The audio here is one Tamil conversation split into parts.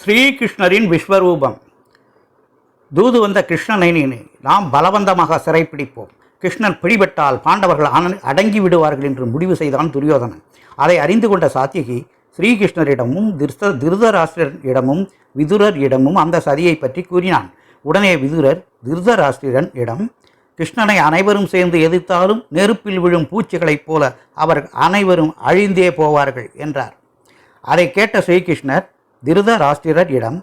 ஸ்ரீகிருஷ்ணரின் விஸ்வரூபம். தூது வந்த கிருஷ்ணனை நாம் பலவந்தமாக சிறைப்பிடிப்போம். கிருஷ்ணன் பிடிபட்டால் பாண்டவர்கள் அடங்கி விடுவார்கள் என்று முடிவு செய்தான் துரியோதனன். அதை அறிந்து கொண்ட சாத்தியகி ஸ்ரீகிருஷ்ணரிடமும் திருதராஷ்டிரரிடமும் விதுரரிடமும் அந்த சதியை பற்றி கூறினான். உடனே விதுரர் திருதராஷ்டிரனிடம், கிருஷ்ணனை அனைவரும் சேர்ந்து எதிர்த்தாலும் நெருப்பில் விழும் பூச்சிகளைப் போல அவர் அனைவரும் அழிந்தே போவார்கள் என்றார். அதை கேட்ட ஸ்ரீகிருஷ்ணர் திருதராஷ்டிரரிடம்,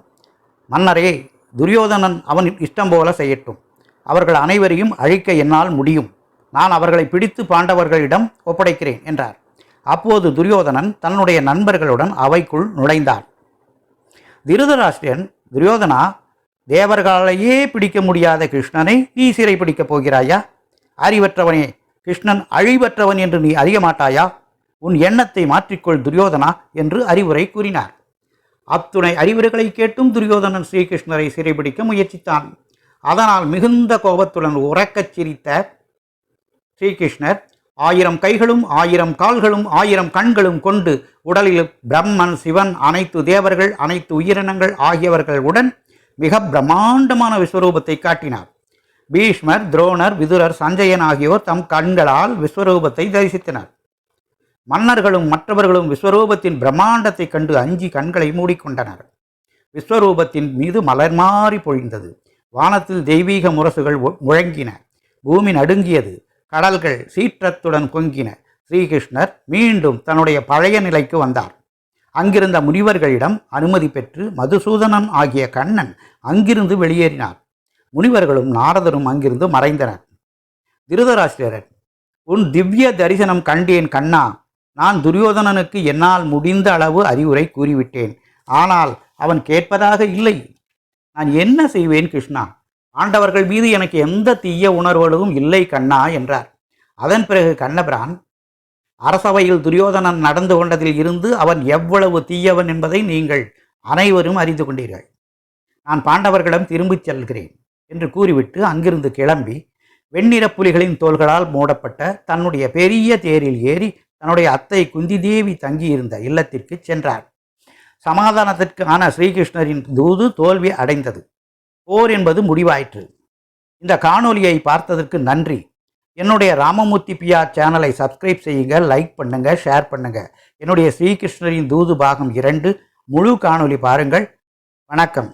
மன்னரே, துரியோதனன் அவன் இஷ்டம் போல செய்யட்டும். அவர்கள் அனைவரையும் அழிக்க என்னால் முடியும். நான் அவர்களை பிடித்து பாண்டவர்களிடம் ஒப்படைக்கிறேன் என்றார். அப்போது துரியோதனன் தன்னுடைய நண்பர்களுடன் அவைக்குள் நுழைந்தான். திருதராஷ்டிரன், துரியோதனா, தேவர்களையே பிடிக்க முடியாத கிருஷ்ணனை நீ சிறை பிடிக்கப் போகிறாயா? அறிவற்றவனே, கிருஷ்ணன் அழிவற்றவன் என்று நீ அறிய மாட்டாயா? உன் எண்ணத்தை மாற்றிக்கொள் துரியோதனா என்று அறிவுரை கூறினார். அத்துணை அறிவுரைகளை கேட்டும் துரியோதனன் ஸ்ரீகிருஷ்ணரை சிறைபிடிக்க முயற்சித்தான். அதனால் மிகுந்த கோபத்துடன் உறக்கச் சிரித்த ஸ்ரீகிருஷ்ணர் 1000 கைகளும் 1000 கால்களும் 1000 கண்களும் கொண்டு உடலில் பிரம்மன், சிவன், அனைத்து தேவர்கள், அனைத்து உயிரினங்கள் ஆகியவர்களுடன் மிக பிரம்மாண்டமான விஸ்வரூபத்தை காட்டினார். பீஷ்மர், துரோணர், விதுரர், சஞ்சயன் ஆகியோர் தம் கண்களால் விஸ்வரூபத்தை தரிசித்தனர். மன்னர்களும் மற்றவர்களும் விஸ்வரூபத்தின் பிரம்மாண்டத்தை கண்டு அஞ்சி கண்களை மூடிக்கொண்டனர். விஸ்வரூபத்தின் மீது மலர் மாறி பொழிந்தது. வானத்தில் தெய்வீக முரசுகள் முழங்கின. பூமி நடுங்கியது. கடல்கள் சீற்றத்துடன் பொங்கின. ஸ்ரீகிருஷ்ணர் மீண்டும் தன்னுடைய பழைய நிலைக்கு வந்தார். அங்கிருந்த முனிவர்களிடம் அனுமதி பெற்று மதுசூதனன் ஆகிய கண்ணன் அங்கிருந்து வெளியேறினார். முனிவர்களும் நாரதரும் அங்கிருந்து மறைந்தனர். திருதராஷ்டிரர், உன் திவ்ய தரிசனம் கண்டேன் கண்ணா. நான் துரியோதனனுக்கு என்னால் முடிந்த அளவு அறிவுரை கூறிவிட்டேன். ஆனால் அவன் கேட்பதாக இல்லை. நான் என்ன செய்வேன் கிருஷ்ணா? ஆண்டவர்கள் மீது எனக்கு எந்த தீய உணர்வுகளும் இல்லை கண்ணா என்றார். அதன் பிறகு கண்ணபிரான், அரசவையில் துரியோதனன் நடந்து கொண்டதில் இருந்து அவன் எவ்வளவு தீயவன் என்பதை நீங்கள் அனைவரும் அறிந்து கொண்டீர்கள். நான் பாண்டவர்களிடம் திரும்பிச் செல்கிறேன் என்று கூறிவிட்டு அங்கிருந்து கிளம்பி வெண்ணிற புலிகளின் தோள்களால் மூடப்பட்ட தன்னுடைய பெரிய தேரில் ஏறி தன்னுடைய அத்தை குந்தி தேவி தங்கியிருந்த இல்லத்திற்கு சென்றார். சமாதானத்திற்கான ஸ்ரீகிருஷ்ணரின் தூது தோல்வி அடைந்தது. போர் என்பது முடிவாயிற்று. இந்த காணொலியை பார்த்ததற்கு நன்றி. என்னுடைய ராமமூர்த்தி பிஆர் சேனலை சப்ஸ்கிரைப் செய்யுங்க, லைக் பண்ணுங்க, ஷேர் பண்ணுங்க. என்னுடைய ஸ்ரீகிருஷ்ணரின் தூது பாகம் 2 முழு காணொலி பாருங்கள். வணக்கம்.